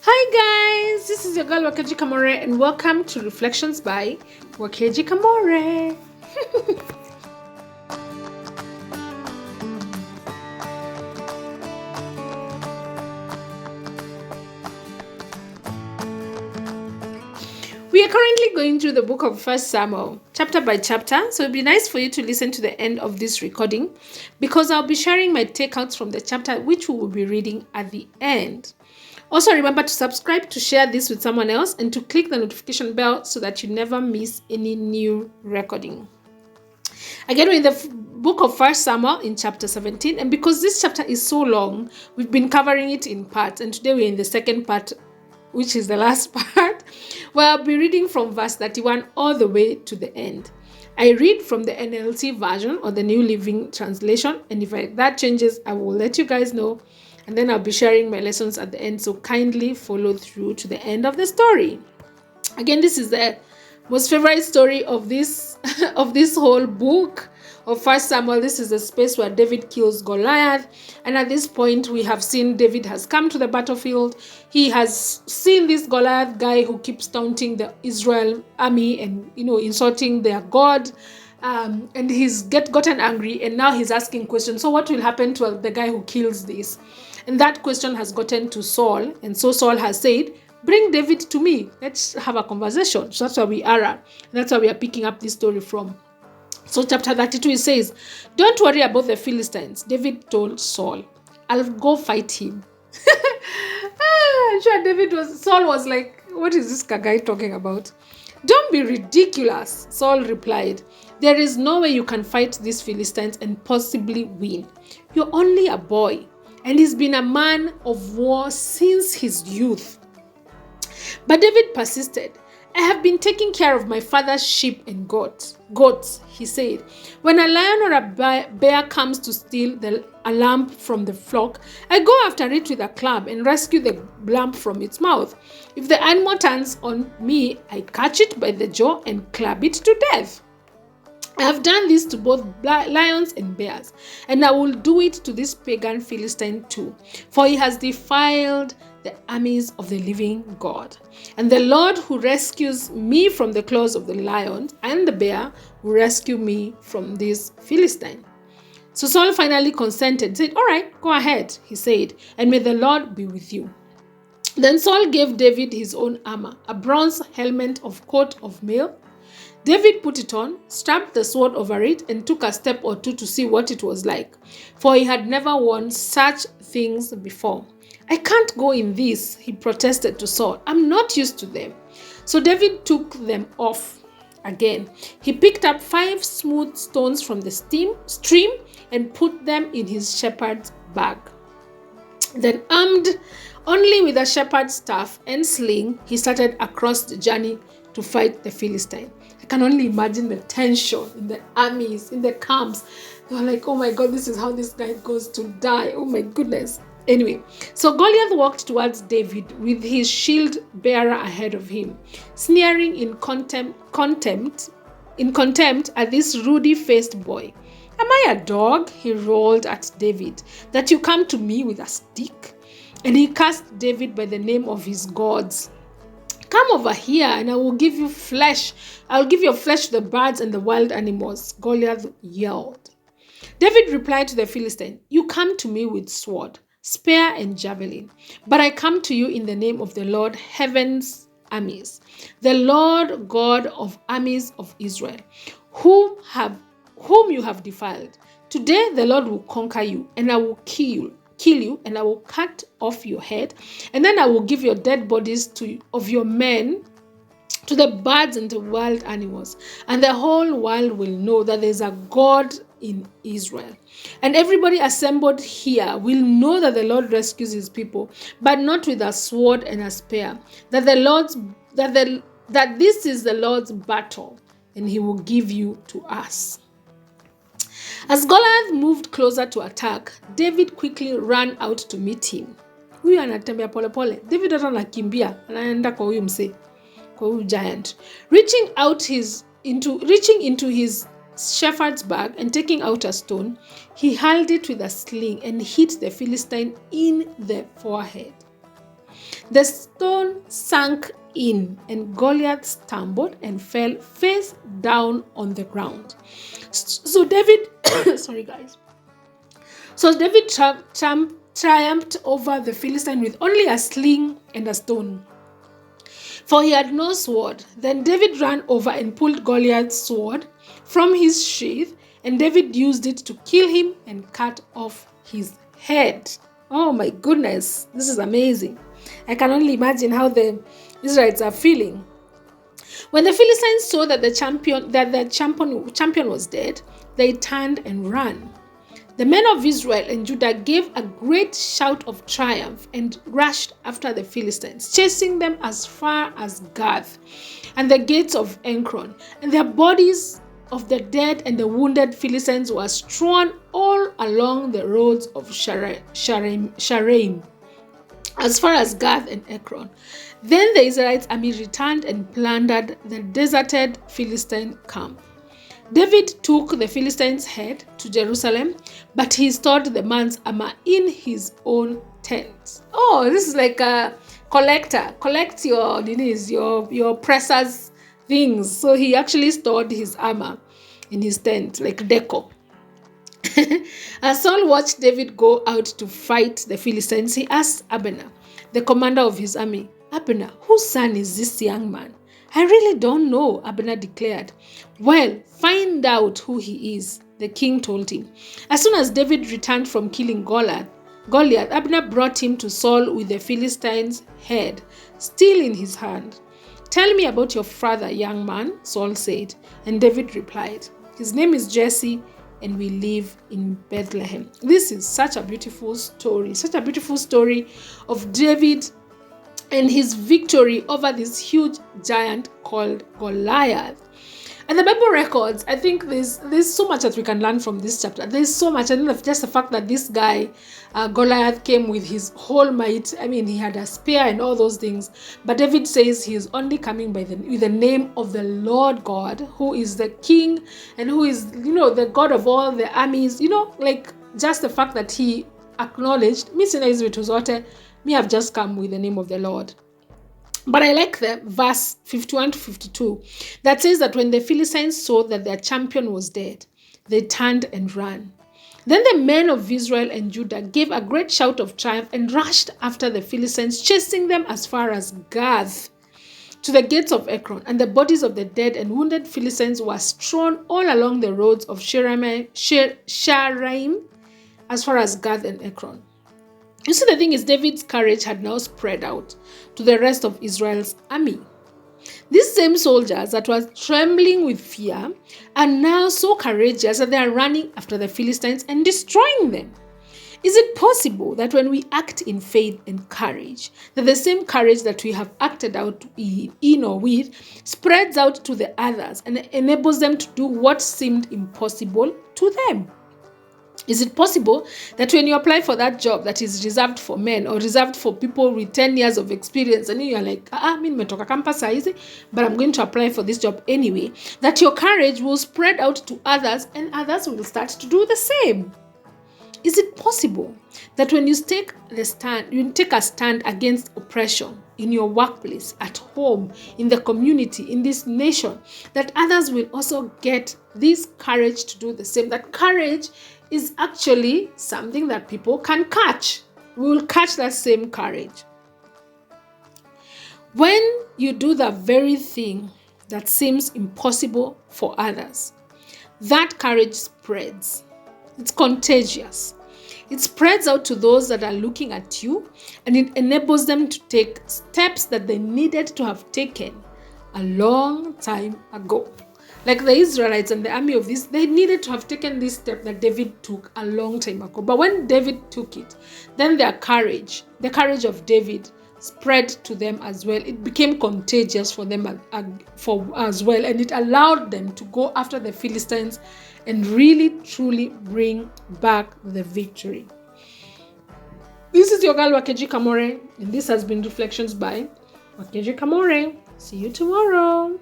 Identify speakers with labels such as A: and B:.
A: Hi guys, this is your girl Wakeji Kamore and welcome to Reflections by Wakeji Kamore. We are currently going through the book of First Samuel, chapter by chapter, so it'd be nice for you to listen to the end of this recording because I'll be sharing my takeouts from the chapter which we will be reading at the end. Also, remember to subscribe, to share this with someone else, and to click the notification bell so that you never miss any new recording. Again, we're in the book of First Samuel in chapter 17, and because this chapter is so long, we've been covering it in parts, and today we're in the second part, which is the last part, where I'll be reading from verse 31 all the way to the end. I read from the NLT version or the New Living Translation, and if that changes, I will let you guys know, and then I'll be sharing my lessons at the end, so kindly follow through to the end of the story. Again, this is the most favorite story of this of this whole book of First Samuel. This is the space where David kills Goliath, and at this point we have seen David has come to the battlefield. He has seen this Goliath guy who keeps taunting the Israel army and insulting their God. And he's gotten angry, and now he's asking questions. So what will happen to the guy who kills this? And that question has gotten to Saul, and so Saul has said, bring David to me. Let's have a conversation. So that's where we are at. That's where we are picking up this story from. So chapter 32, it says, don't worry about the Philistines. David told Saul, I'll go fight him. Saul was like, what is this guy talking about? Don't be ridiculous, Saul replied. There is no way you can fight these Philistines and possibly win. You're only a boy, and he's been a man of war since his youth. But David persisted. I have been taking care of my father's sheep and goats, he said. When a lion or a bear comes to steal a lamb from the flock, I go after it with a club and rescue the lamb from its mouth. If the animal turns on me, I catch it by the jaw and club it to death. I have done this to both lions and bears, and I will do it to this pagan Philistine too, for he has defiled the armies of the living God. And the Lord who rescues me from the claws of the lion and the bear will rescue me from this Philistine. So Saul finally consented, said, all right, go ahead, he said, and may the Lord be with you. Then Saul gave David his own armor, a bronze helmet of coat of mail. David put it on, strapped the sword over it, and took a step or two to see what it was like, for he had never worn such things before. I can't go in this, he protested to Saul. I'm not used to them. So David took them off again. He picked up 5 smooth stones from the stream and put them in his shepherd's bag. Then, armed only with a shepherd's staff and sling, he started across the journey to fight the Philistine. I can only imagine the tension in the armies, in the camps. They were like, oh my God, this is how this guy goes to die. Oh my goodness. Anyway, so Goliath walked towards David with his shield bearer ahead of him, sneering in contempt at this ruddy-faced boy. Am I a dog? He roared at David, that you come to me with a stick? And he cursed David by the name of his gods. Come over here and I will give you flesh. I'll give your flesh to the birds and the wild animals, Goliath yelled. David replied to the Philistine, you come to me with sword, spear and javelin, but I come to you in the name of the Lord heaven's armies, the Lord God of armies of Israel, whom you have defiled. Today the Lord will conquer you, and I will kill you, and I will cut off your head, and then I will give your dead bodies of your men to the birds and the wild animals, and the whole world will know that there is a God in Israel. And everybody assembled here will know that the Lord rescues his people, but not with a sword and a spear, that this is the Lord's battle, and he will give you to us. As Goliath moved closer to attack, David quickly ran out to meet him. Huyu anatembea polepole. David hata anakimbia, anaenda kwa huyu msee, kwa huyu giant. Reaching into his shepherd's bag and taking out a stone, he hurled it with a sling and hit the Philistine in the forehead. The stone sank in, and Goliath stumbled and fell face down on the ground. So David, sorry guys. So David triumphed over the Philistine with only a sling and a stone, for he had no sword. Then David ran over and pulled Goliath's sword from his sheath, and David used it to kill him and cut off his head. Oh my goodness, this is amazing. I can only imagine how the Israelites are feeling. When the Philistines saw that the champion was dead, they turned and ran. The men of Israel and Judah gave a great shout of triumph and rushed after the Philistines, chasing them as far as Gath and the gates of Ekron. And their bodies of the dead and the wounded Philistines were strewn all along the roads of Shaaraim, as far as Gath and Ekron. Then the Israelites' army returned and plundered the deserted Philistine camp. David took the Philistines' head to Jerusalem, but he stored the man's armor in his own tent. Oh, this is like a collector. Collect your precious things. So he actually stored his armor in his tent, like deco. As Saul watched David go out to fight the Philistines, he asked Abner, the commander of his army, "Abner, whose son is this young man?" "I really don't know," Abner declared. "Well, find out who he is," the king told him. As soon as David returned from killing Goliath, Abner brought him to Saul with the Philistine's head still in his hand. "Tell me about your father, young man," Saul said. And David replied, "His name is Jesse, and we live in Bethlehem." This is such a beautiful story of David and his victory over this huge giant called Goliath. And the Bible records, I think there's so much that we can learn from this chapter. There's so much, and just the fact that this guy, Goliath, came with his whole might. I mean, he had a spear and all those things. But David says he is only coming with the name of the Lord God, who is the King and who is, the God of all the armies. Like just the fact that he acknowledged, me have just come with the name of the Lord. But I like the verse 51 to 52 that says that when the Philistines saw that their champion was dead, they turned and ran. Then the men of Israel and Judah gave a great shout of triumph and rushed after the Philistines, chasing them as far as Gath to the gates of Ekron. And the bodies of the dead and wounded Philistines were strewn all along the roads of Shaaraim as far as Gath and Ekron. You see, the thing is, David's courage had now spread out to the rest of Israel's army. These same soldiers that were trembling with fear are now so courageous that they are running after the Philistines and destroying them. Is it possible that when we act in faith and courage, that the same courage that we have acted out in or with spreads out to the others and enables them to do what seemed impossible to them? Is it possible that when you apply for that job that is reserved for men or reserved for people with 10 years of experience, and you're like, nimetoka campus saizi, but I'm going to apply for this job anyway, that your courage will spread out to others and others will start to do the same? Is it possible that when you take a stand against oppression in your workplace, at home, in the community, in this nation, that others will also get this courage to do the same? That courage is actually something that people can catch. We will catch that same courage. When you do the very thing that seems impossible for others, that courage spreads. It's contagious. It spreads out to those that are looking at you, and it enables them to take steps that they needed to have taken a long time ago. Like the Israelites and the army of this, they needed to have taken this step that David took a long time ago. But when David took it, then their courage, the courage of David, spread to them as well. It became contagious for them as well, and it allowed them to go after the Philistines and really, truly bring back the victory. This is your girl, Wakeji Kamore, and this has been Reflections by Wakeji Kamore. See you tomorrow.